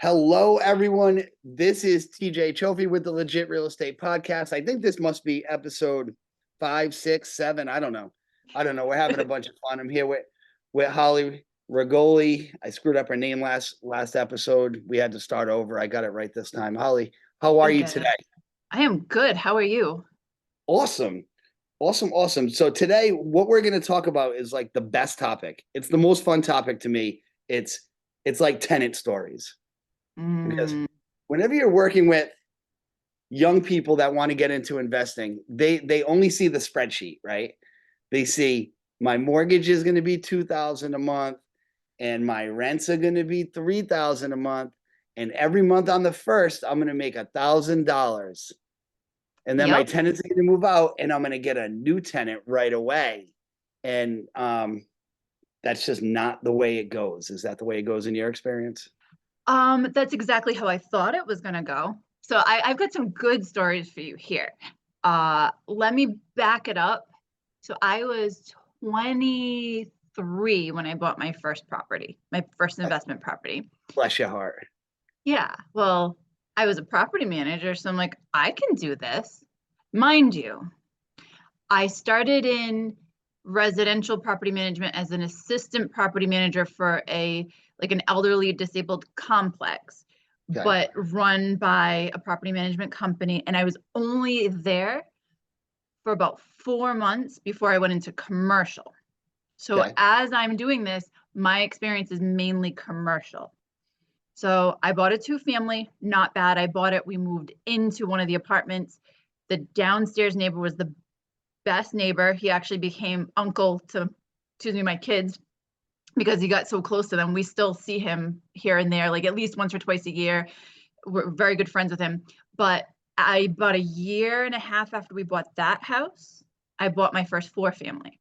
Hello, everyone. This is TJ Chofi with the Legit Real Estate Podcast. I think this must be episode 5, 6, 7. I don't know. We're having a bunch of fun. I'm here with Holly Regoli. I screwed up her name last episode. We had to start over. I got it right this time. Holly, how are You'll you get it. today? I am good. How are you? Awesome. Awesome. Awesome. So today, what we're going to talk about is like the best topic. It's the most fun topic to me. It's like tenant stories. Because Mm, whenever you're working with young people that want to get into investing, they only see the spreadsheet, right? They see my mortgage is going to be 2,000 a month and my rents are going to be 3,000 a month, and every month on the first I'm going to make $1,000, and then my yep. tenants are going to move out and I'm going to get a new tenant right away. And that's just not the way it goes. Is that the way it goes in your experience? That's exactly how I thought it was gonna go. So I've got some good stories for you here. Let me back it up. So I was 23 when I bought my first property, my first investment property. Bless your heart. Yeah, well, I was a property manager, so I'm like, I can do this. Mind you, I started in residential property management as an assistant property manager for an elderly disabled complex, Okay. but run by a property management company. And I was only there for about 4 months before I went into commercial. So Okay. as I'm doing this, my experience is mainly commercial. So I bought a two-family, not bad. I bought it. We moved into one of the apartments. The downstairs neighbor was the best neighbor. He actually became uncle to, excuse me, my kids, because he got so close to them. We still see him here and there, like at least once or twice a year. We're very good friends with him. But about a year and a half after we bought that house, I bought my first four family.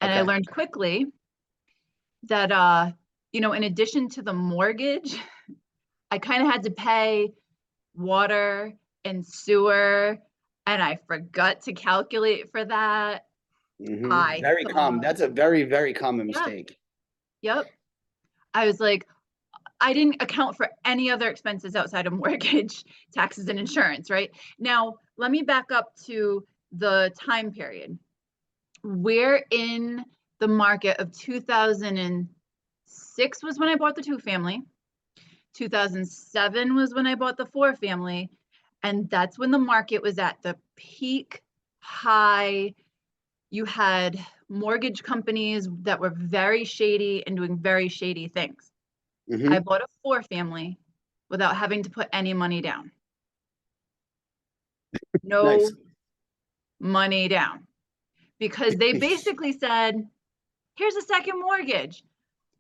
And I Okay. learned quickly that, in addition to the mortgage, I kind of had to pay water and sewer, and I forgot to calculate for that. I Very common. thought, That's a very, very common yeah, mistake. yep. I was like, I didn't account for any other expenses outside of mortgage, taxes, and insurance, right? Now, let me back up to the time period. We're in the market of 2006 was when I bought the two family. 2007 was when I bought the four family. And that's when the market was at the peak high. You had mortgage companies that were very shady and doing very shady things. I Hmm. bought a four family without having to put any money down. Nice. No money down. Because they basically said, here's a second mortgage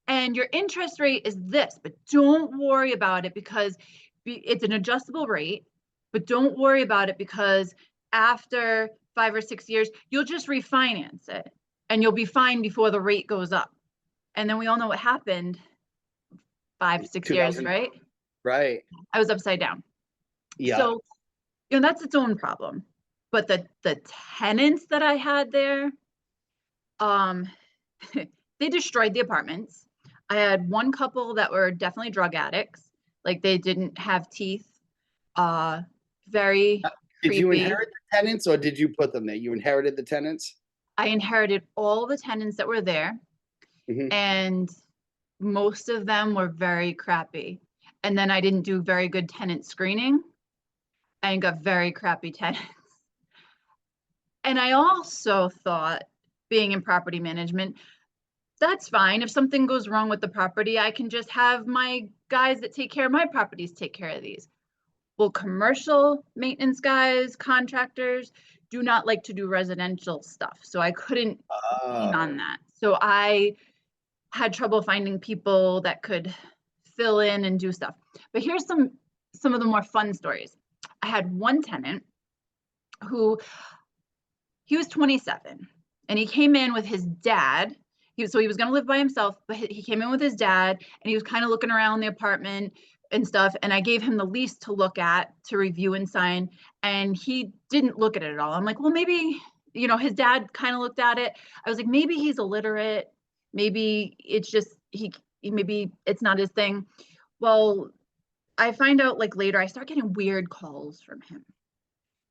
and your interest rate is this, but don't worry about it because it's an adjustable rate, but don't worry about it because after 5 or 6 years, you'll just refinance it and you'll be fine before the rate goes up. And then we all know what happened 5, 6 years, 2000. right? Right. I was upside down. Yeah. So, that's its own problem. But the tenants that I had there, um, they destroyed the apartments. I had one couple that were definitely drug addicts, like they didn't have teeth. Uh, Very Did you creepy. inherit the tenants or did you put them there? You inherited the tenants? I inherited all the tenants that were there, Hmm. and most of them were very crappy. And then I didn't do very good tenant screening and got very crappy tenants. And I also thought, being in property management, that's fine. If something goes wrong with the property, I can just have my guys that take care of my properties take care of these. Well, commercial maintenance guys, contractors do not like to do residential stuff. So I couldn't lean on Oh, that. So I had trouble finding people that could fill in and do stuff. But here's some of the more fun stories. I had one tenant who he was 27 and he came in with his dad. So he was going to live by himself, but he came in with his dad and he was kind of looking around the apartment and stuff. And I gave him the lease to look at, to review and sign. And he didn't look at it at all. I'm like, well, maybe, his dad kind of looked at it. I was like, maybe he's illiterate. Maybe it's just, maybe it's not his thing. Well, I find out like later, I start getting weird calls from him.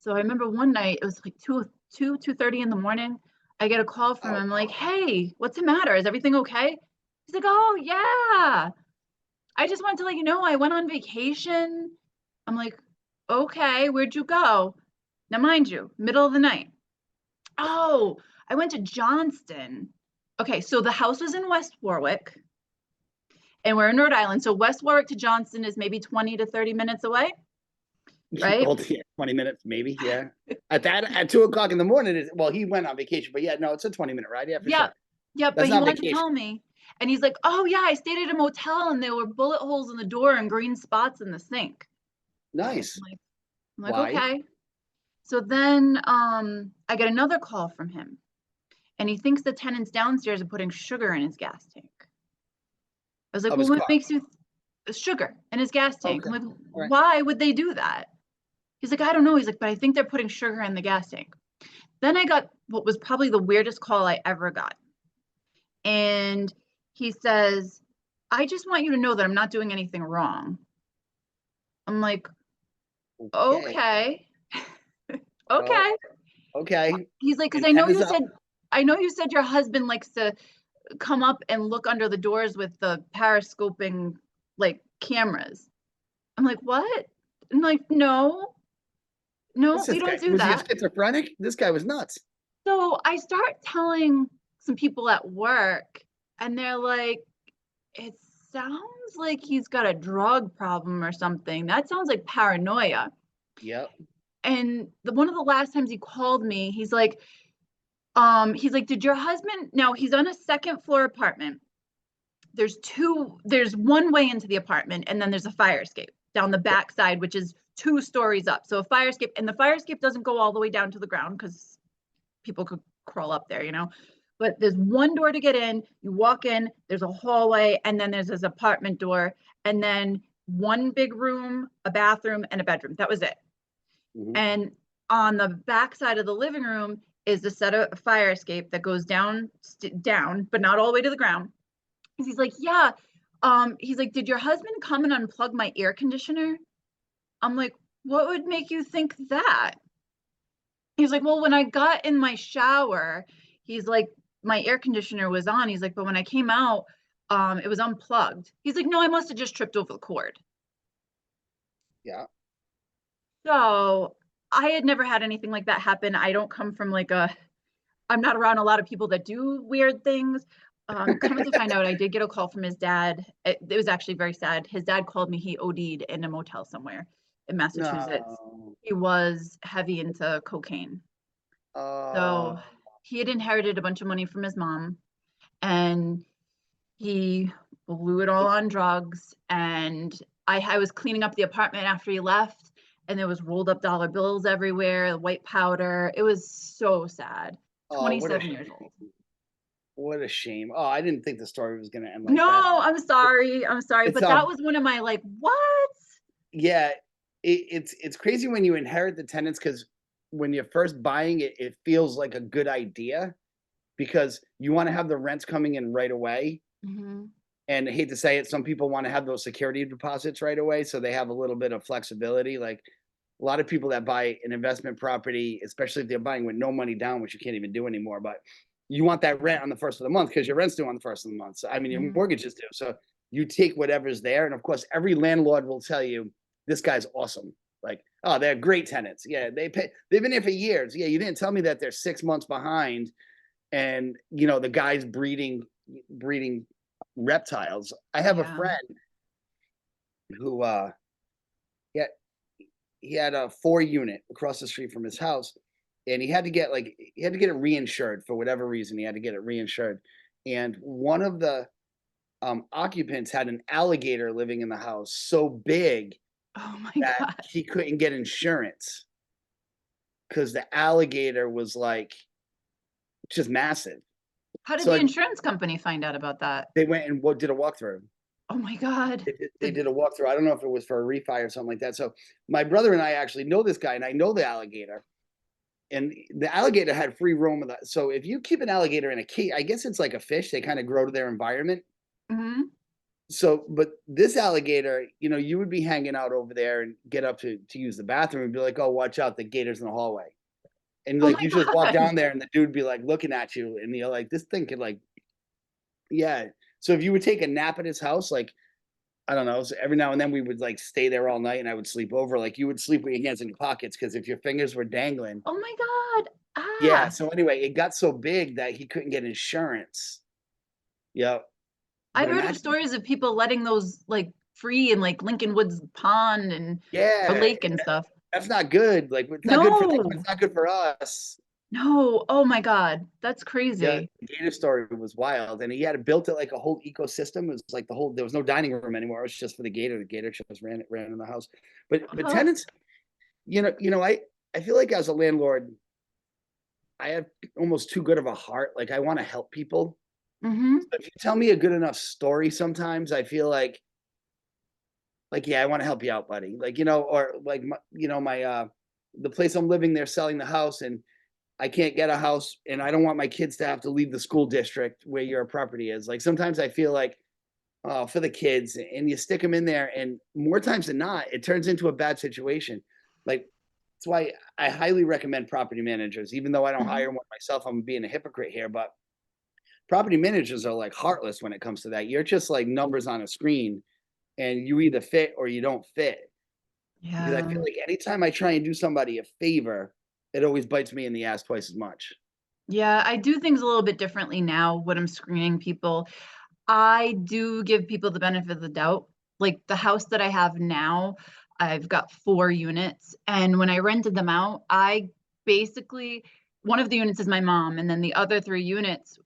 So I remember one night, it was like 2:30 in the morning. I get a call from him like, "Hey, what's the matter? Is everything okay?" He's like, "Oh yeah. I just wanted to let you know I went on vacation." I'm like, "Okay, where'd you go?" Now, mind you, middle of the night. "Oh, I went to Johnston." Okay, so the house was in West Warwick and we're in Rhode Island. So West Warwick to Johnston is maybe 20 to 30 minutes away, right? 20 minutes, maybe. Yeah. At 2 o'clock in the morning, well, he went on vacation, but yeah, no, it's a 20-minute ride. Yeah, for Yeah. sure. Yeah, but That's he not wanted to vacation. tell me. And he's like, "Oh yeah, I stayed at a motel and there were bullet holes in the door and green spots in the sink." Nice. I'm like, Why? okay. So then I get another call from him and he thinks the tenants downstairs are putting sugar in his gas tank. I was like, Of "Well, his what car. makes you sugar in his gas tank?" Okay. I'm like, All right. "Why would they do that?" He's like, "I don't know." He's like, "But I think they're putting sugar in the gas tank." Then I got what was probably the weirdest call I ever got. And he says, "I just want you to know that I'm not doing anything wrong." I'm like, Okay. "Okay." Oh, Okay. okay. He's like, "Because Antennas up. I know you said your husband likes to come up and look under the doors with the periscoping like cameras." I'm like, "What?" I'm like, "No, no, What's we this guy? don't do Was he a that." schizophrenic? This guy was nuts. So I start telling some people at work, and they're like, "It sounds like he's got a drug problem or something. That sounds like paranoia." Yep. And one of the last times he called me, he's like, "Did your husband?" Now he's on a second floor apartment. There's one way into the apartment, and then there's a fire escape down the back side, which is 2 stories up. So a fire escape, and the fire escape doesn't go all the way down to the ground because people could crawl up there, but there's one door to get in. You walk in, there's a hallway, and then there's this apartment door, and then one big room, a bathroom, and a bedroom. That was it. Mhm. And on the back side of the living room is a set of fire escape that goes down, but not all the way to the ground. He's like, "Yeah." He's like, "Did your husband come and unplug my air conditioner?" I'm like, "What would make you think that?" He's like, "Well, when I got in my shower," he's like, "my air conditioner was on." He's like, "But when I came out, it was unplugged." He's like, "No, I must have just tripped over the cord." Yeah. So I had never had anything like that happen. I don't come from I'm not around a lot of people that do weird things. Coming to find out, I did get a call from his dad. It was actually very sad. His dad called me. He OD'd in a motel somewhere in Massachusetts. No. He was heavy into cocaine. Uh, So he had inherited a bunch of money from his mom and he blew it all on drugs. And I was cleaning up the apartment after he left, and there was rolled up dollar bills everywhere, white powder. It was so sad. oh, what a 27 years shame. old. What a shame. Oh, I didn't think the story was going to end like that. No, I'm sorry. I'm sorry. It's But that was one of my like, what? yeah, it's crazy when you inherit the tenants because when you're first buying it, it feels like a good idea because you want to have the rents coming in right away. Hmm. And I hate to say it, some people want to have those security deposits right away, so they have a little bit of flexibility. Like a lot of people that buy an investment property, especially if they're buying with no money down, which you can't even do anymore, but you want that rent on the first of the month because your rent's due on the first of the month. So I mean, your Hmm. mortgage is due. So you take whatever's there, and of course, every landlord will tell you this guy's awesome. Like, oh, they're great tenants. Yeah, they've been here for years. Yeah, you didn't tell me that they're 6 months behind, and the guy's breeding reptiles. I have a Yeah. friend who yeah, he had a 4 unit across the street from his house, and he had to get it reinsured for whatever reason. He had to get it reinsured, and one of the occupants had an alligator living in the house so big Oh my that God. he couldn't get insurance because the alligator was like just massive. How did So the like, insurance company find out about that? they went and did a walkthrough. Oh my God. They Did, did a walkthrough. I don't know if it was for a refi or something like that. So my brother and I actually know this guy, and I know the alligator. And the alligator had free roam of that. So if you keep an alligator in a cage, I guess it's like a fish. They kind of grow to their environment. mhm. So, but this alligator, you would be hanging out over there and get up to use the bathroom and be like, "Oh, watch out, the gator's in the hallway." And Oh like my you just walk God. down there and the dude be like looking at you and you're like, this thing could like, yeah. So if you would take a nap at his house, like, I don't know, so every now and then we would like stay there all night and I would sleep over. Like you would sleep with your hands in your pockets because if your fingers were dangling, Oh my God. yeah. Ah, So anyway, it got so big that he couldn't get insurance. Yeah. I've But heard of imagine, stories of people letting those like free in like Lincoln Woods Pond and or yeah, lake and stuff. that's not good. Like it's not good for them. No, It's not good for us. no. Oh my God. That's Yeah, crazy. the gator story was wild, and he had built it like a whole ecosystem. It was like the whole. There was no dining room anymore. It was just for the gator. The gator just ran in the house. But Oh, tenants, I feel like as a landlord, I have almost too good of a heart. Like I want to help people. mm-hmm. So if you tell me a good enough story, sometimes I feel like yeah, I want to help you out, buddy. Like or like my the place I'm living, they're selling the house, and I can't get a house and I don't want my kids to have to leave the school district where your property is. Like sometimes I feel like for the kids and you stick them in there and more times than not, it turns into a bad situation. Like that's why I highly recommend property managers, even though I don't Mm-hmm. hire one myself. I'm being a hypocrite here, but property managers are like heartless when it comes to that. You're just like numbers on a screen and you either fit or you don't fit. Because I Yeah. feel like anytime I try and do somebody a favor, it always bites me in the ass twice as much. Yeah, I do things a little bit differently now when I'm screening people. I do give people the benefit of the doubt. Like the house that I have now, I've got 4 units. And when I rented them out, I basically, one of the units is my mom, and then the other 3 units,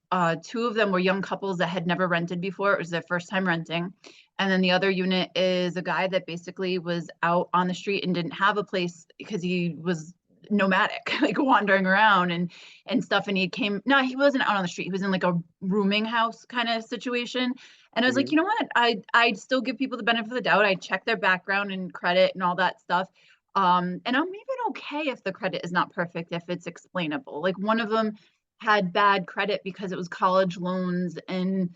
2 of them were young couples that had never rented before. It was their first time renting. And then the other unit is a guy that basically was out on the street and didn't have a place because he was nomadic, like wandering around and stuff. And he came, no, he wasn't out on the street. He was in like a rooming house kind of situation. And I was like, Mhm. you know what? I'd still give people the benefit of the doubt. I check their background and credit and all that stuff. And I'm even okay if the credit is not perfect, if it's explainable. Like one of them had bad credit because it was college loans and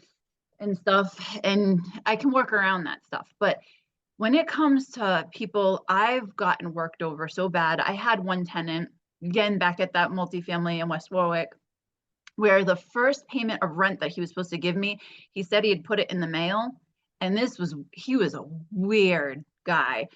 stuff, and I can work around that stuff. But when it comes to people, I've gotten worked over so bad. I had one tenant, again, back at that multifamily in West Warwick, where the first payment of rent that he was supposed to give me, he said he had put it in the mail. And he was a weird guy.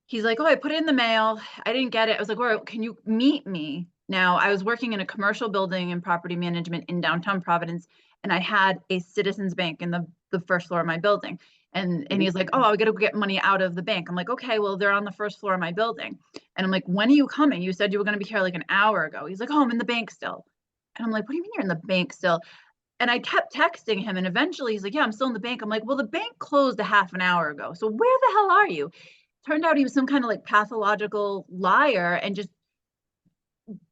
He's like, oh, I put it in the mail. I didn't get it. I was like, all right, can you meet me? Now, I was working in a commercial building in property management in downtown Providence, and I had a Citizens Bank in the first floor of my building. And Mhm. he's like, oh, I gotta get money out of the bank. I'm like, okay, well, they're on the first floor of my building. And I'm like, when are you coming? You said you were gonna be here like an hour ago. He's like, oh, I'm in the bank still. And I'm like, what do you mean you're in the bank still? And I kept texting him, and eventually he's like, yeah, I'm still in the bank. I'm like, well, the bank closed a half an hour ago. So where the hell are you? Turned out he was some kind of like pathological liar and just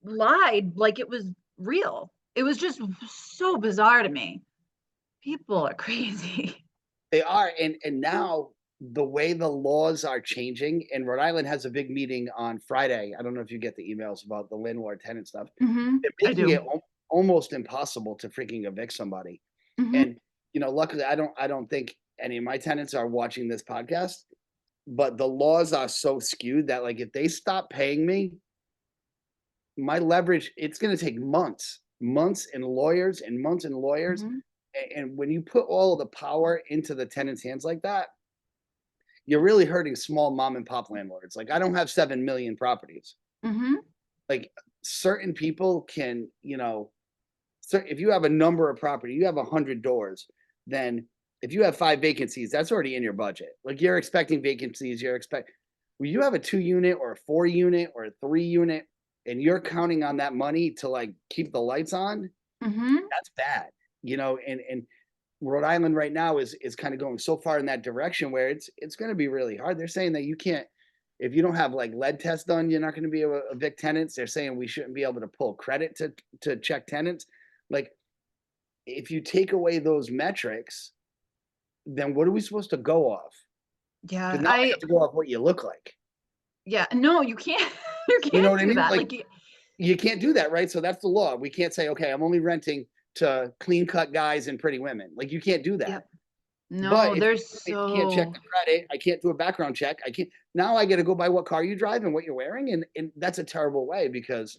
lied like it was real. It was just so bizarre to me. People are crazy. They are, and now the way the laws are changing, and Rhode Island has a big meeting on Friday. I don't know if you get the emails about the landlord tenant stuff. They're I making it do. almost impossible to freaking evict somebody. Hmm. And luckily, I don't think any of my tenants are watching this podcast, but the laws are so skewed that like if they stop paying me, my leverage, it's going to take months and lawyers and months and lawyers. Hmm. And when you put all of the power into the tenant's hands like that, you're really hurting small mom and pop landlords. Like I don't have 7 million properties. Hmm. Like certain people can, so if you have a number of property, you have 100 doors, then if you have 5 vacancies, that's already in your budget. Like you're expecting vacancies, when you have a 2 unit or a 4 unit or a 3 unit, and you're counting on that money to like keep the lights on, Hmm. that's bad. And Rhode Island right now is kind of going so far in that direction where it's going to be really hard. They're saying that you can't, if you don't have like lead tests done, you're not going to be able to evict tenants. They're saying we shouldn't be able to pull credit to check tenants. Like if you take away those metrics, then what are we supposed to go off? Yeah, Because now we have to go off what you look like. yeah, no, you can't, you You know can't what I do mean? that. Like you can't do that, right? So that's the law. We can't say, okay, I'm only renting to clean cut guys and pretty women. Like you can't do that. Yep. No, But if there's I can't check so the credit, I can't do a background check. I can't now I got to go by what car you drive and what you're wearing, and that's a terrible way because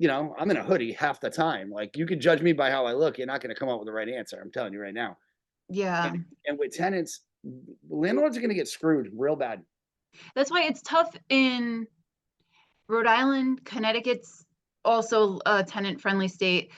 I'm in a hoodie half the time. Like you could judge me by how I look, you're not going to come up with the right answer. I'm telling you right now. yeah. And with tenants, landlords are going to get screwed real bad. That's why it's tough in Rhode Island. Connecticut's also a tenant-friendly state,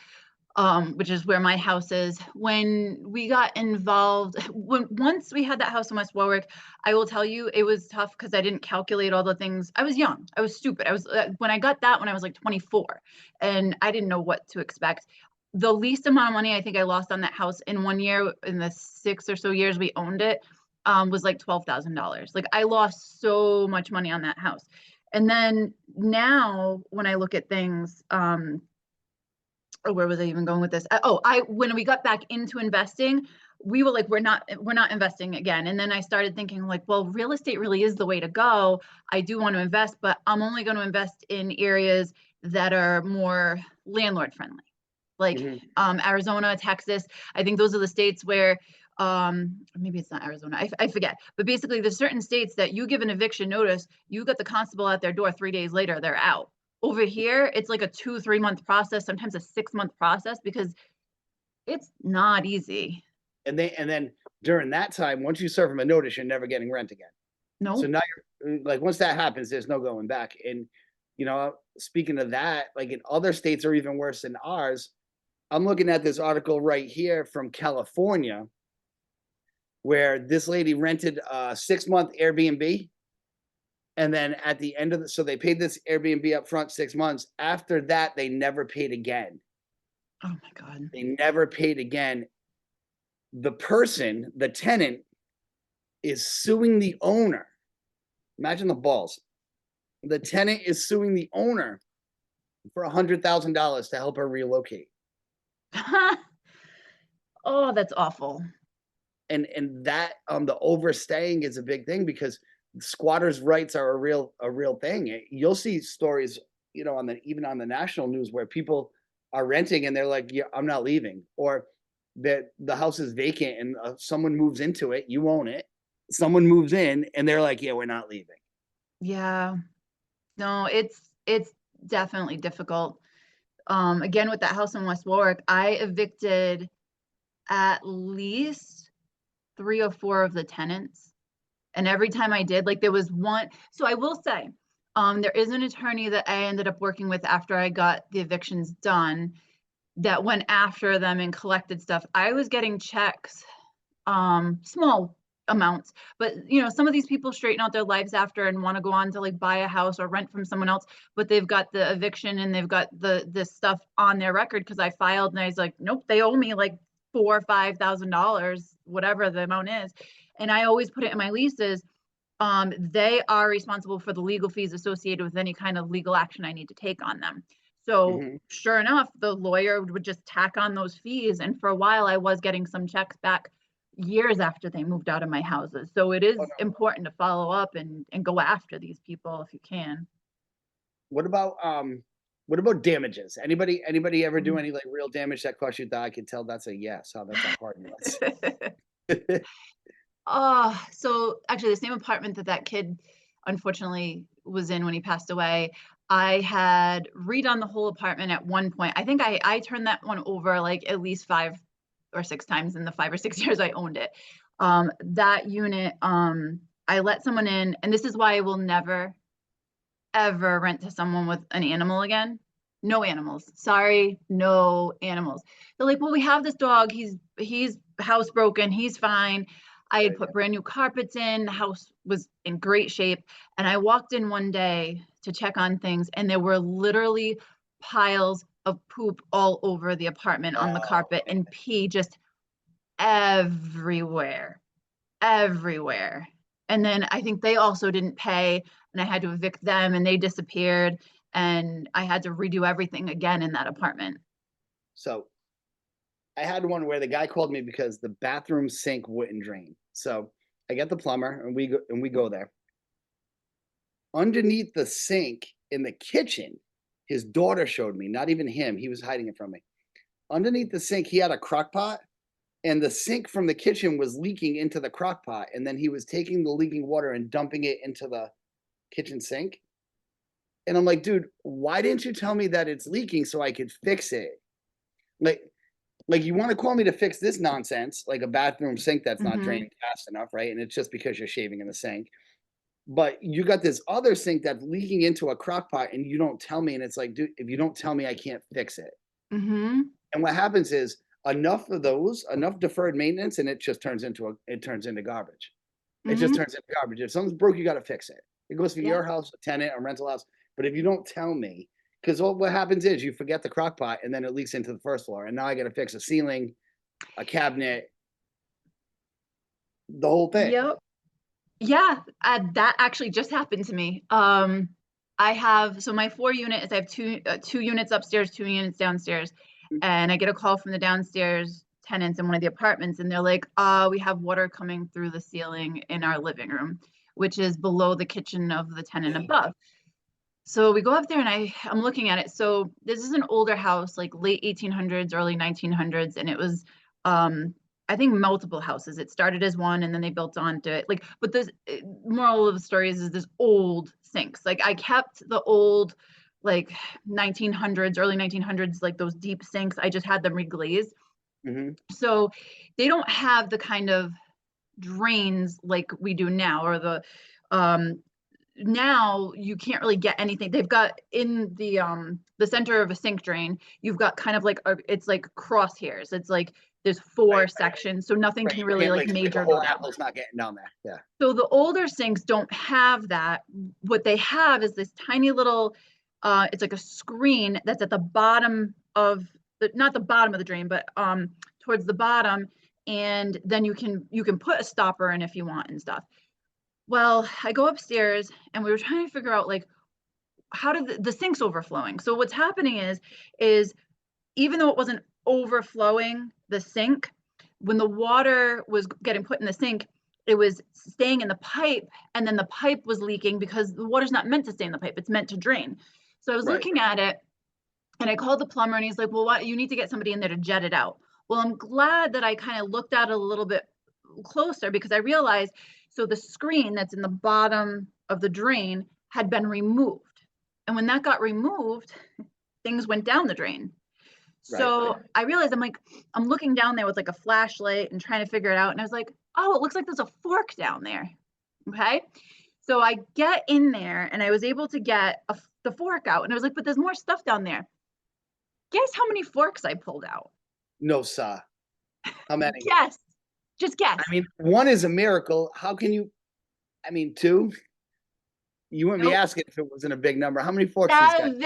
which is where my house is. When we got involved, once we had that house in West Warwick, I will tell you it was tough because I didn't calculate all the things. I was young. I was stupid. I was when I got that when I was like 24, and I didn't know what to expect. The least amount of money I think I lost on that house in 1 year, in the 6 or so years we owned it, was like $12,000. Like I lost so much money on that house. And then now when I look at things, or where was I even going with this? When we got back into investing, we were like, we're not investing again. And then I started thinking like, well, real estate really is the way to go. I do want to invest, but I'm only going to invest in areas that are more landlord friendly, like Mhm. Arizona, Texas. I think those are the states where maybe it's not Arizona, I forget, but basically there's certain states that you give an eviction notice, you got the constable at their door 3 days later, they're out. Over here it's like a 2-3 month process, sometimes a 6 month process, because it's not easy. And then during that time, once you serve them a notice, you're never getting rent again. So Nope. now you're like, once that happens, there's no going back. And speaking of that, like in other states are even worse than ours. I'm looking at this article right here from California, where this lady rented a 6-month Airbnb. And then at the end of so they paid this Airbnb up front 6 months. After that, they never paid again. Oh my God. They never paid again. The person, the tenant, is suing the owner. Imagine the balls. The tenant is suing the owner for $100,000 to help her relocate. Oh, that's awful. And that the overstaying is a big thing because squatters' rights are a real thing. You'll see stories, even on the national news where people are renting and they're like, "Yeah, I'm not leaving," or that the house is vacant and someone moves into it, you own it. Someone moves in and they're like, "Yeah, we're not leaving." Yeah. No, it's definitely difficult. Again, with that house in West Warwick, I evicted at least 3 or 4 of the tenants. And every time I did, like there was one. So I will say, there is an attorney that I ended up working with after I got the evictions done that went after them and collected stuff. I was getting checks, small amounts, but some of these people straighten out their lives after and want to go on to like buy a house or rent from someone else, but they've got the eviction and they've got this stuff on their record because I filed and I was like, nope, they owe me like $4 or $5,000, whatever the amount is. And I always put it in my leases. They are responsible for the legal fees associated with any kind of legal action I need to take on them. So Mhm. sure enough, the lawyer would just tack on those fees. And for a while, I was getting some checks back years after they moved out of my houses. So it Oh, is no. important to follow up and go after these people if you can. What about damages? Anybody ever do any like real damage that cost you that? I can tell that's a yes. How that's a hard yes. So actually the same apartment that that kid unfortunately was in when he passed away, I had redone the whole apartment at one point. I think I turned that one over like at least 5 or 6 times in the 5 or 6 years I owned it. That unit, I let someone in, and this is why I will never ever rent to someone with an animal again. No animals. Sorry, no animals. They're like, well, we have this dog. He's housebroken. He's fine. I had Right. put brand new carpets in. The house was in great shape. And I walked in one day to check on things, and there were literally piles of poop all over the apartment on the Oh, carpet man. and pee just everywhere, everywhere. And then I think they also didn't pay, and I had to evict them, and they disappeared, and I had to redo everything again in that apartment. So I had one where the guy called me because the bathroom sink wouldn't drain. So I get the plumber and we go there. Underneath the sink in the kitchen, his daughter showed me, not even him, he was hiding it from me. Underneath the sink, he had a crock pot and the sink from the kitchen was leaking into the crock pot, and then he was taking the leaking water and dumping it into the kitchen sink. And I'm like, dude, why didn't you tell me that it's leaking so I could fix it? Like, you want to call me to fix this nonsense, like a bathroom sink that's not Mm-hmm. draining fast enough, right? And it's just because you're shaving in the sink. But you got this other sink that's leaking into a crock pot and you don't tell me. And it's like, dude, if you don't tell me, I can't fix it. Mm-hmm. And what happens is enough of those, enough deferred maintenance, and it just turns into garbage. It just Mm-hmm. turns into garbage. If something's broke, you got to fix it. It goes for Yeah. your house, a tenant, a rental house. But if you don't tell me, because what happens is you forget the crock pot and then it leaks into the first floor. And now I got to fix a ceiling, a cabinet, the whole thing. Yep. Yeah, that actually just happened to me. I have, so my 4 unit is I have two units upstairs, 2 units downstairs, and I get a call from the downstairs tenants in one of the apartments, and they're like, we have water coming through the ceiling in our living room, which is below the kitchen of the tenant above. So we go up there and I'm looking at it. So this is an older house, like late 1800s, early 1900s, and it was I think multiple houses. It started as one and then they built onto it. Like, but the moral of the story is this old sinks. Like I kept the old like 1900s, early 1900s, like those deep sinks. I just had them reglazed. Mm-hmm. So they don't have the kind of drains like we do now, or now you can't really get anything. They've got in the center of a sink drain, you've got kind of like it's like crosshairs. It's like there's four sections, so nothing can really like major go down. Apple's not getting down there. Yeah. So the older sinks don't have that. What they have is this tiny little it's like a screen that's at the bottom of the, not the bottom of the drain, but towards the bottom, and then you can put a stopper in if you want and stuff. Well, I go upstairs and we were trying to figure out like how did the sink's overflowing. So what's happening is even though it wasn't overflowing the sink, when the water was getting put in the sink, it was staying in the pipe, and then the pipe was leaking because the water's not meant to stay in the pipe, it's meant to drain. So I was looking at it and I called the plumber and he's like, well, what, you need to get somebody in there to jet it out. Well, I'm glad that I kind of looked at it a little bit closer because I realized, so the screen that's in the bottom of the drain had been removed. And when that got removed, things went down the drain. So I realized I'm looking down there with like a flashlight and trying to figure it out. And I was like, oh, it looks like there's a fork down there. Okay. So I get in there and I was able to get the fork out. And I was like, but there's more stuff down there. Guess how many forks I pulled out? No, sir. How many? Guess. Just guess. I mean, one is a miracle. How can you? I mean, two. You wouldn't be asking if it wasn't a big number. How many forks? 7.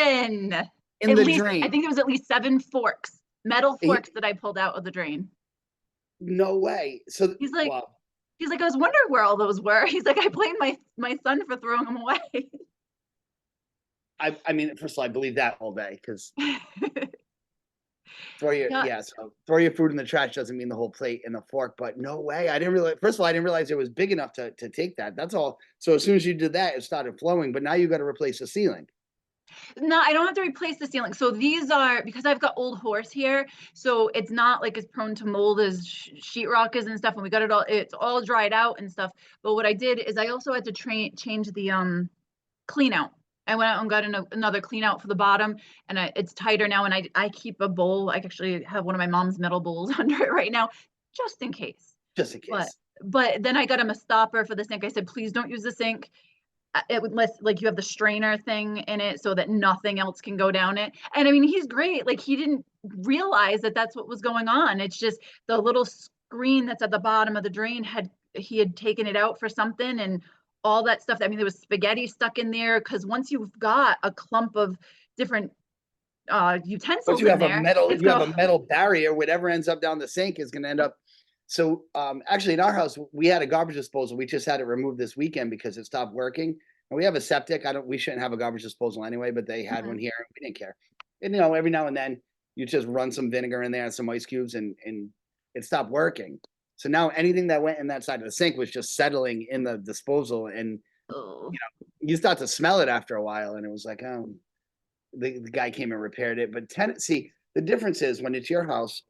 In at the least, drain. I think it was at least 7 forks, metal forks that I pulled out of the drain. No way. So he's like, wow. He's like, I was wondering where all those were. He's like, I blamed my son for throwing them away. I mean, first of all, I believe that all day because throw your food in the trash doesn't mean the whole plate and the fork. But no way. I didn't realize. First of all, I didn't realize it was big enough to take that. That's all. So as soon as you did that, it started flowing. But now you got to replace the ceiling. No, I don't have to replace the ceiling. So these are, because I've got old horse here, so it's not like as prone to mold as sheetrock is and stuff. And we got it's all dried out and stuff. But what I did is I also had to change the clean out. I went out and got another clean out for the bottom, and it's tighter now. And I keep a bowl. I actually have one of my mom's metal bowls under it right now, just in case. Just in case. But then I got him a stopper for the sink. I said, please don't use the sink. Unless like you have the strainer thing in it so that nothing else can go down it. And I mean, he's great. Like he didn't realize that that's what was going on. It's just the little screen that's at the bottom of the drain he had taken it out for something and all that stuff. I mean, there was spaghetti stuck in there because once you've got a clump of different utensils you have in there, you have a metal barrier. Whatever ends up down the sink is going to end up. So actually in our house, we had a garbage disposal. We just had it removed this weekend because it stopped working. And we have a septic. We shouldn't have a garbage disposal anyway, but they had one here and we didn't care. And every now and then you just run some vinegar in there and some ice cubes and it stopped working. So now anything that went in that side of the sink was just settling in the disposal. And you start to smell it after a while. And it was like, oh, the guy came and repaired it. But see, the difference is when it's your house,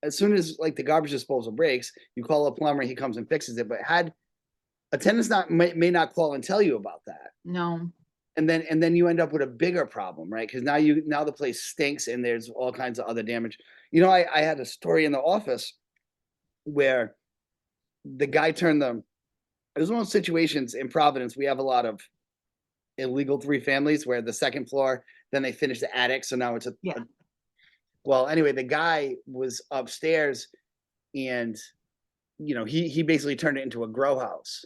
as soon as like the garbage disposal breaks, you call a plumber, he comes and fixes it. But had a tenant's may not call and tell you about that. No. And then you end up with a bigger problem, right? Because now the place stinks and there's all kinds of other damage. You know, I had a story in the office where the guy turned them. It was one of those situations in Providence. We have a lot of illegal 3 families where the second floor, then they finish the attic. So now it's Yeah. well, anyway, the guy was upstairs and he basically turned it into a grow house.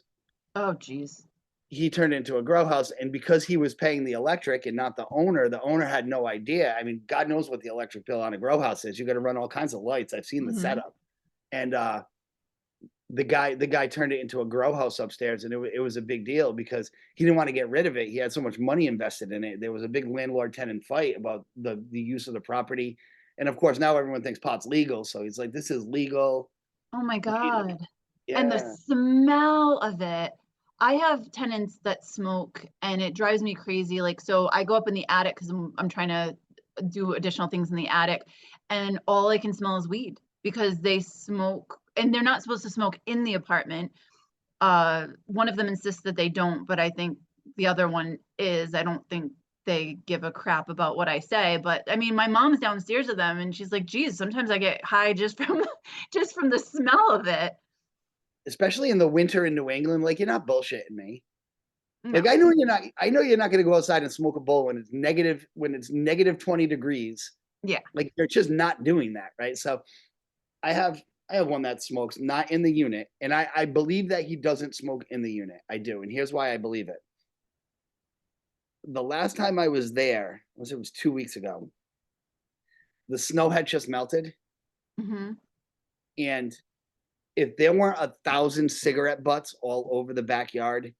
Oh, geez. He turned it into a grow house, and because he was paying the electric and not the owner had no idea. I mean, God knows what the electric bill on a grow house is. You got to run all kinds of lights. I've seen the setup, and the guy turned it into a grow house upstairs, and it was a big deal because he didn't want to get rid of it. He had so much money invested in it. There was a big landlord-tenant fight about the use of the property, and of course now everyone thinks pot's legal, so he's like, "This is legal." Oh my God. And the Yeah. smell of it. I have tenants that smoke and it drives me crazy. Like, so I go up in the attic because I'm trying to do additional things in the attic, and all I can smell is weed because they smoke and they're not supposed to smoke in the apartment. One of them insists that they don't, but I think the other one is. I don't think they give a crap about what I say. But I mean, my mom's downstairs with them and she's like, geez, sometimes I get high just from just from the smell of it. Especially in the winter in New England, like, you're not bullshitting me. Like, No. I know you're not gonna go outside and smoke a bowl when it's negative 20 degrees. Yeah. Like, they're just not doing that, right? So I have one that smokes not in the unit, and I believe that he doesn't smoke in the unit. I do, and here's why I believe it. The last time I was there, it was 2 weeks ago, the snow had just melted, Hmm. and if there weren't 1,000 cigarette butts all over the backyard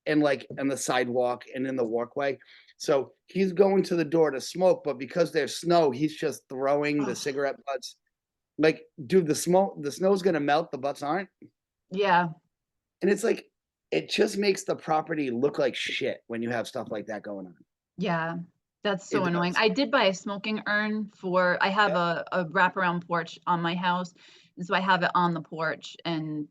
and like on the sidewalk and in the walkway. So he's going to the door to smoke, but because there's snow, he's just throwing the Oh, cigarette butts. Like, dude, the snow's gonna melt, the butts aren't. yeah. And it's like, it just makes the property look like shit when you have stuff like that going on. Yeah. That's so It annoying. does. I did buy a smoking urn for, I have Yep. a wraparound porch on my house. And so I have it on the porch and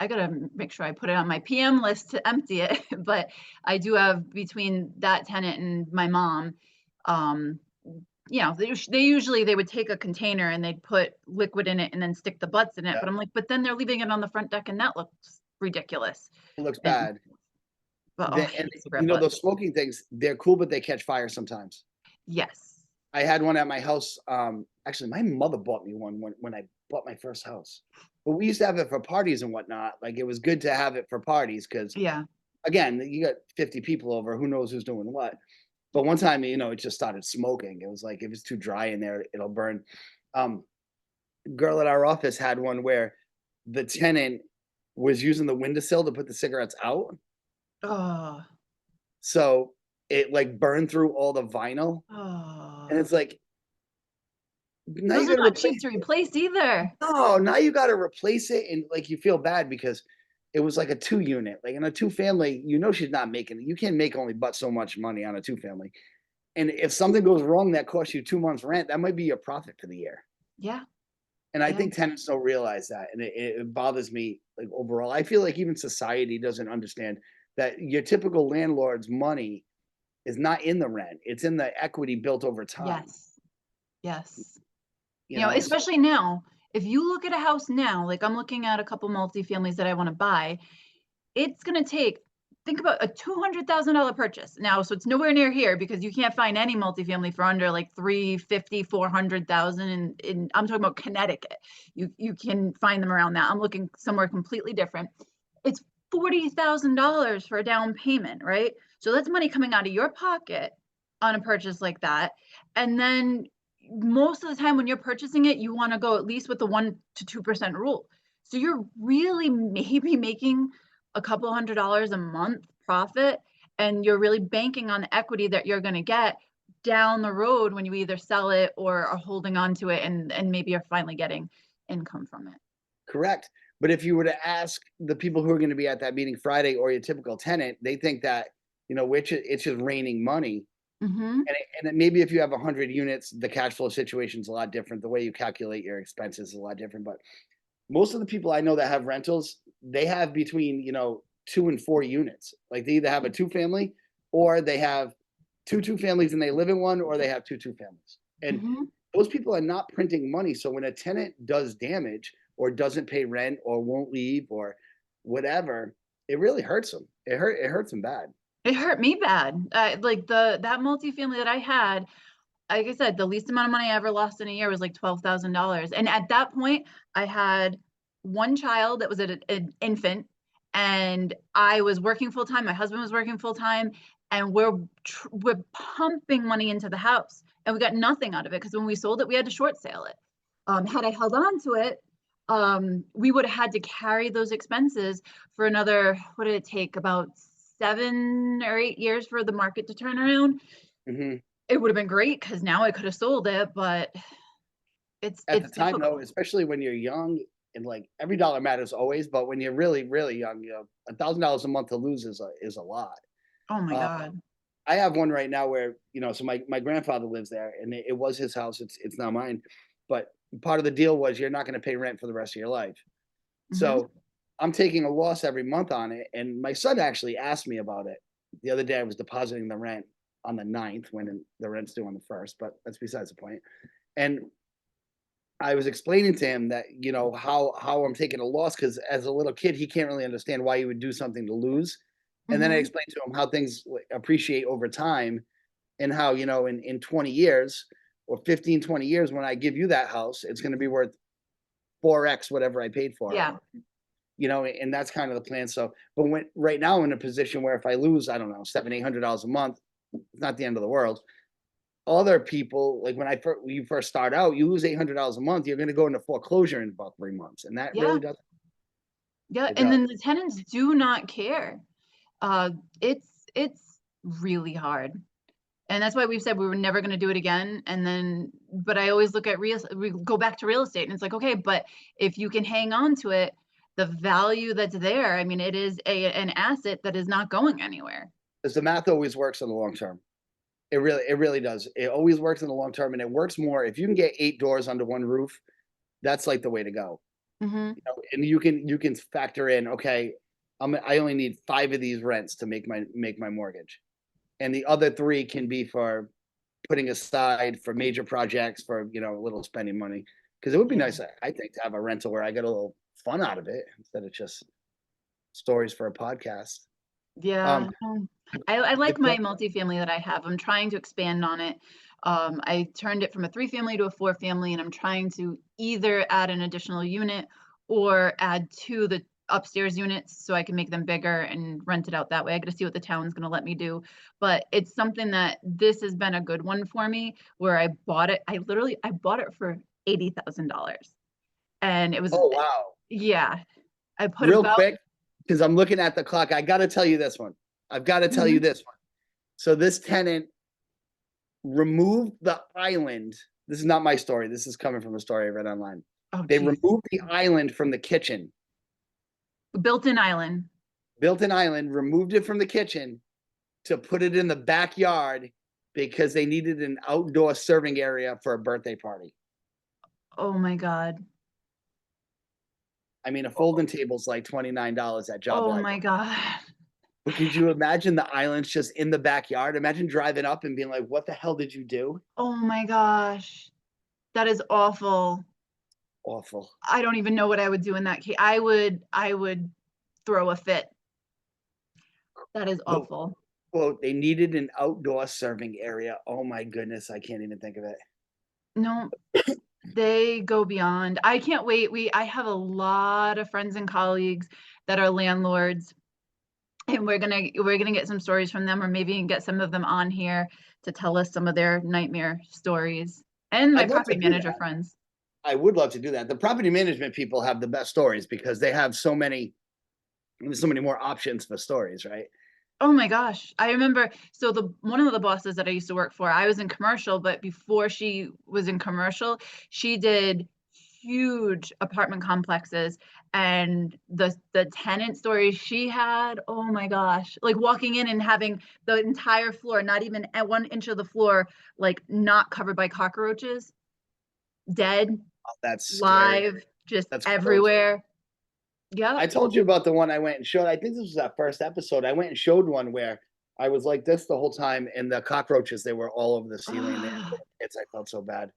I gotta make sure I put it on my PM list to empty it. But I do have between that tenant and my mom, um, they would take a container and they'd put liquid in it and then stick the butts in it. But Yep. I'm like, but then they're leaving it on the front deck and that looks ridiculous. It looks And bad. but oh, I And hate cigarette butts. those smoking things, they're cool, but they catch fire sometimes. Yes. I had one at my house. Actually, my mother bought me one when I bought my first house. But we used to have it for parties and whatnot. Like, it was good to have it for parties because, Yeah. again, you got 50 people over. Who knows who's doing what? But one time, it just started smoking. It was like, if it's too dry in there, it'll burn. Um, Girl at our office had one where the tenant was using the windowsill to put the cigarettes out. Oh. So it like burned through all the vinyl. And Oh. it's like, now you Those are gotta not cheap replace to it. replace either. No, now you gotta replace it, and like you feel bad because it was like a 2 unit. Like in a 2 family, she's not making you can't make only but so much money on a 2 family. And if something goes wrong that costs you 2 months rent, that might be your profit for the year. Yeah. And I Yeah. think tenants don't realize that. And it bothers me like overall. I feel like even society doesn't understand that your typical landlord's money is not in the rent. It's in the equity built over time. Yes. Yes. So Especially now, if you look at a house now, like I'm looking at a couple multifamilies that I want to buy, it's going to think about a $200,000 purchase. Now, so it's nowhere near here because you can't find any multifamily for under like 350, 400,000 in I'm talking about Connecticut. You can find them around that. I'm looking somewhere completely different. It's $40,000 for a down payment, right? So that's money coming out of your pocket on a purchase like that. And then most of the time when you're purchasing it, you want to go at least with the 1 to 2% rule. So you're really maybe making a couple $100 a month profit, and you're really banking on the equity that you're going to get down the road when you either sell it or are holding on to it and maybe you're finally getting income from it. correct. But if you were to ask the people who are going to be at that meeting Friday or your typical tenant, they think that, it's just raining money. Mhm. And then maybe if you have 100 units, the cash flow situation is a lot different. The way you calculate your expenses is a lot different. But most of the people I know that have rentals, they have between, 2 and 4 units. Like they either have a two family or they have two families and they live in one, or they have two families. And Mhm. those people are not printing money. So when a tenant does damage or doesn't pay rent or won't leave or whatever, it really hurts them. It hurts them bad. It hurt me bad. Like that multifamily that I had, like I said, the least amount of money I ever lost in a year was like $12,000. And at that point, I had one child that was an infant, and I was working full time. My husband was working full time, and we're pumping money into the house, and we got nothing out of it because when we sold it, we had to short sale it. Had I held on to it, we would have had to carry those expenses for another, what did it take? About 7 or 8 years for the market to turn around. Mhm. It would have been great because now I could have sold it, but At the it's time, though, difficult. especially when you're young and like every dollar matters always, but when you're really, really young, $1,000 a month to lose is a lot. Oh my Uh, God. I have one right now where, so my grandfather lives there and it was his house. It's now mine. But part of the deal was you're not going to pay rent for the rest of your life. Mhm. So I'm taking a loss every month on it. And my son actually asked me about it. The other day I was depositing the rent on the 9th when the rent's due on the 1st, but that's besides the point. And I was explaining to him that, how I'm taking a loss because as a little kid, he can't really understand why you would do something to lose. And then I Mhm. explained to him how things appreciate over time and how, in 20 years or 15, 20 years, when I give you that house, it's going to be worth 4x whatever I paid for it. Yeah. And that's kind of the plan. So, but when right now I'm in a position where if I lose, I don't know, $700, $800 a month, it's not the end of the world. Other people, like when you first start out, you lose $800 a month, you're going to go into foreclosure in about 3 months, and that Yeah. really does Yeah. it And does. then the tenants do not care. Uh, it's really hard. And that's why we've said we were never going to do it again. And then, but I always look at we go back to real estate and it's like, okay, but if you can hang on to it, the value that's there, I mean, it is an asset that is not going anywhere. Because the math always works in the long term. It really does. It always works in the long term, and it works more if you can get 8 doors under one roof. That's like the way to go. Hmm. And you can factor in, okay, I only need 5 of these rents to make my mortgage, and the other 3 can be for putting aside for major projects for a little spending money. Because it would be Yeah. nice, I think, to have a rental where I get a little fun out of it instead of just stories for a podcast. Yeah. Um, I the like my que- multifamily that I have. I'm trying to expand on it. I turned it from a 3 family to a 4 family, and I'm trying to either add an additional unit or add to the upstairs units so I can make them bigger and rent it out that way. I got to see what the town's going to let me do. But it's something that this has been a good one for me where I bought it. I bought it for $80,000. And it was, oh wow! yeah, I put Real about, quick, because I'm looking at the clock, I got to tell you this one. I've got to tell you mhm. this one. So this tenant removed the island. This is not my story. This is coming from a story I read online. Oh, They geez. removed the island from the kitchen, Built-in island. built an island, removed it from the kitchen to put it in the backyard because they needed an outdoor serving area for a birthday party. Oh my God. I mean, a folding table's like $29 at Job Oh Lot. my God. But could you imagine the islands just in the backyard? Imagine driving up and being like, what the hell did you do? Oh my gosh. That is awful. Awful. I don't even know what I would do in that case. I would throw a fit. That is But awful. quote, they needed an outdoor serving area. Oh my goodness, I can't even think of it. No, they go beyond. I can't wait. I have a lot of friends and colleagues that are landlords, and we're gonna get some stories from them, or maybe even get some of them on here to tell us some of their nightmare stories. And my I'd love to property do manager that. friends. I would love to do that. The property management people have the best stories because they have so many more options for stories, right? Oh my gosh. I remember, so the one of the bosses that I used to work for, I was in commercial, but before she was in commercial, she did huge apartment complexes, and the tenant stories she had, oh my gosh, like walking in and having the entire floor, not even at 1 inch of the floor, like not covered by cockroaches, dead, Oh, that's scary. live, just That's gross. everywhere. I Yep. told you about the one I went and showed. I think this was that first episode. I went and showed one where I was like this the whole time, and the cockroaches, they were all over the ceiling. They had little kids. I felt so bad.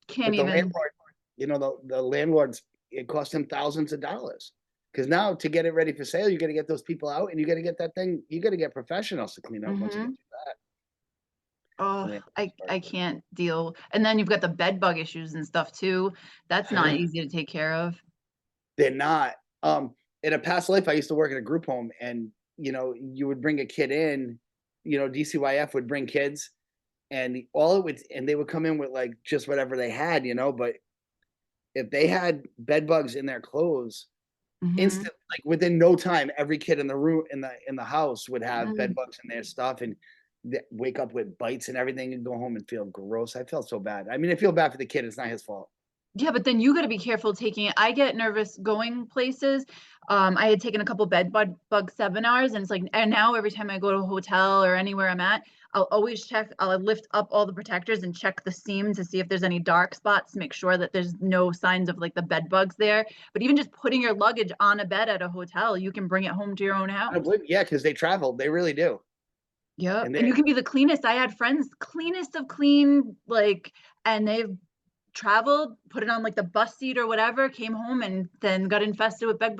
Can't But the even. landlord, the landlords, it cost him thousands of dollars. Because now to get it ready for sale, you got to get those people out, and you got to get that thing. You got to get professionals to clean up once you get through Oh, that. I can't deal. And then you've got the bed bug issues and stuff too. That's not easy to take care of. They're not. In a past life, I used to work in a group home, and you would bring a kid in. DCYF would bring kids, and they would come in with like just whatever they had, But if they had bed bugs in their clothes, instant, like within no time, every kid in the room in the house would have bed bugs in their stuff, and wake up with bites and everything, and go home and feel gross. I felt so bad. I mean, I feel bad for the kid. It's not his fault. Yeah, but then you gotta be careful taking it. I get nervous going places. I had taken a couple bug seminars, and it's like, and now every time I go to a hotel or anywhere I'm at, I'll always check, I'll lift up all the protectors and check the seam to see if there's any dark spots to make sure that there's no signs of like the bed bugs there. But even just putting your luggage on a bed at a hotel, you can bring it home to your own house. Yeah, because they travel. They really do. Yep. And And you can be the cleanest. I had friends, cleanest of clean, like, and they've traveled, put it on like the bus seat or whatever, came home and then got infested with bed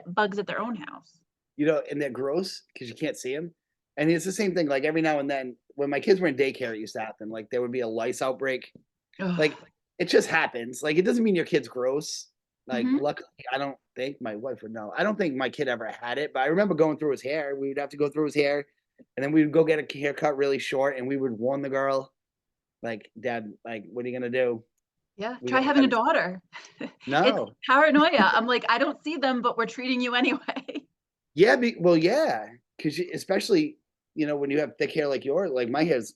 bugs at their own house. and they're gross because you can't see them. And it's the same thing. Like every now and then, when my kids were in daycare, it used to happen. Like there would be a lice outbreak. Like Ugh. it just happens. Like it doesn't mean your kid's gross. Like Mhm. luckily, I don't think my wife would know. I don't think my kid ever had it, but I remember going through his hair. We would have to go through his hair, and then we would go get a haircut really short, and we would warn the girl, like, "Dad, like, what are you gonna do? Yeah, We try gotta having cut a his." daughter. It's No, paranoia. I'm like, I don't see them, but we're treating you anyway. yeah, well, yeah, because especially when you have thick hair like yours, like my hair's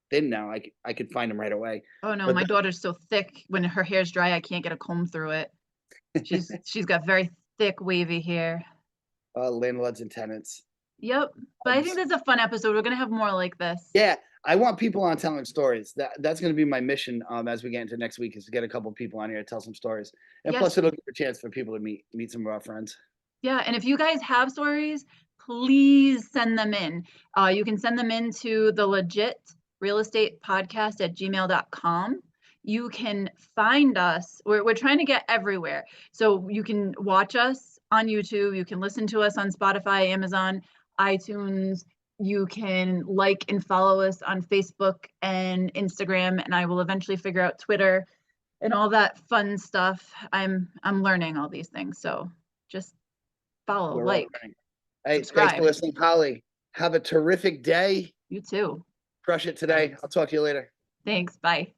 thin now. I could find them right away. Oh no, But my daughter's so thick. When her hair's dry, I can't get a comb through it. She's got very thick, wavy hair. landlords and tenants. Yep. But I think that's a fun episode. We're gonna have more like this. Yeah, I want people on telling stories. That's going to be my mission as we get into next week, is to get a couple people on here to tell some stories, and Yes. plus it'll give a chance for people to meet some of our friends. Yeah, and if you guys have stories, please send them in. You can send them in to the legit real estate podcast at gmail.com. You can find us, we're trying to get everywhere. So you can watch us on YouTube, you can listen to us on Spotify, Amazon, iTunes. You can like and follow us on Facebook and Instagram, and I will eventually figure out Twitter and all that fun stuff. I'm learning all these things, so just follow, We're all like, learning. Hey, thanks for subscribe. listening, Holly. Have a terrific day. You too. Crush it today. I'll talk to you later. Thanks. Bye.